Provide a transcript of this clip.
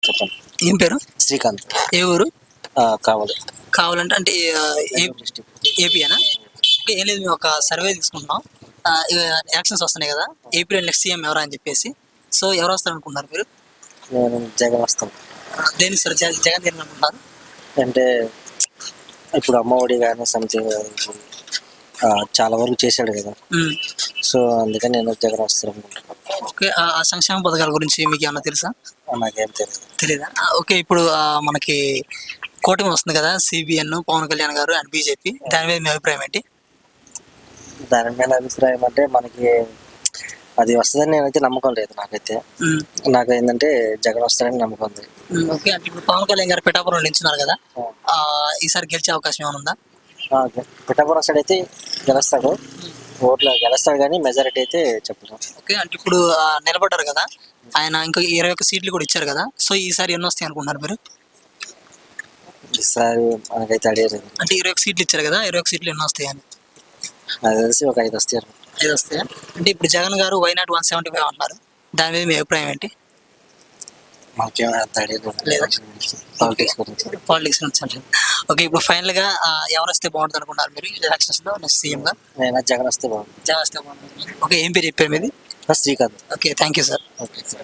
చెప్పండి. ఏం పేరు? శ్రీకాంత్. ఏ ఊరు? కావాలి. కావాలంటే అంటే డిస్ట్రిక్ట్. ఏపీయేనా? ఓకే, ఏం లేదు, మేము ఒక సర్వే తీసుకుంటున్నాం. ఎలక్షన్స్ వస్తున్నాయి కదా, ఏపీలో నెక్స్ట్ సీఎం ఎవరా అని చెప్పేసి. సో ఎవరు వస్తారు అనుకుంటున్నారు మీరు? నేను జగన్ వస్తాను. దేని సార్ జగన్ దేని అనుకుంటున్నారు? అంటే ఇప్పుడు అమ్మఒడి కానీ సంథింగ్ చాలా వరకు చేశాడు కదా, సో అందుకని నేను జగన్ వస్తాను అనుకుంటున్నాను. ఓకే, ఆ సంక్షేమ పథకాల గురించి మీకు ఏమన్నా తెలుసా? నాకేం తెలియదు. తెలీదా? ఓకే, ఇప్పుడు మనకి కూటమి వస్తుంది కదా, సిబిఎన్, పవన్ కళ్యాణ్ గారు అండ్ బీజేపీ, దాని మీద మీ అభిప్రాయం ఏంటి? దాని మీద అభిప్రాయం అంటే మనకి అది వస్తుందని నేనైతే నమ్మకం లేదు. నాకు ఏంటంటే జగన్ వస్తాడని నమ్మకం ఉంది. ఓకే, అంటే ఇప్పుడు పవన్ కళ్యాణ్ గారు పిఠాపురం నిల్చున్నారు కదా, ఈసారి గెలిచే అవకాశం ఏమైనా ఉందా? పిఠాపురం సైడ్ అయితే గెలుస్తాడు, ఓట్లు గెలుస్తాడు కానీ మెజారిటీ అయితే చెప్పలేం. ఓకే, అంటే ఇప్పుడు నిలబడ్డారు కదా, ఆయన ఇంకా 21 సీట్లు కూడా ఇచ్చారు కదా, సో ఈసారి ఎన్ని వస్తాయి అనుకుంటున్నారు మీరు? ఈసారి మనకైతే అడిగారు అంటే 21 సీట్లు ఇచ్చారు కదా, 21 సీట్లు ఎన్ని వస్తాయి అని? నాకు తెలిసి ఒక 5 వస్తాయి. 5 వస్తాయా? అంటే ఇప్పుడు జగన్ గారు వైనాట్ 175 అంటున్నారు, దాని మీద మీ అభిప్రాయం ఏంటి? మాకేమో అంత ఐడియా లేదా? పాలిటిక్స్ గురించి. పాలిటిక్స్ నుంచి అంటే ఓకే, ఇప్పుడు ఫైనల్ గా ఎవరు వస్తే బాగుంటుంది అనుకుంటున్నారు మీరు ఎలక్షన్స్ లో నెక్స్ట్ సీఎం గా? నేను జగన్ వస్తే బాగుంది. జగన్ వస్తే బాగుంటుంది. ఓకే, ఏం పేరు చెప్పారు మీది? Srikanth. Okay, thank you sir. Okay sir.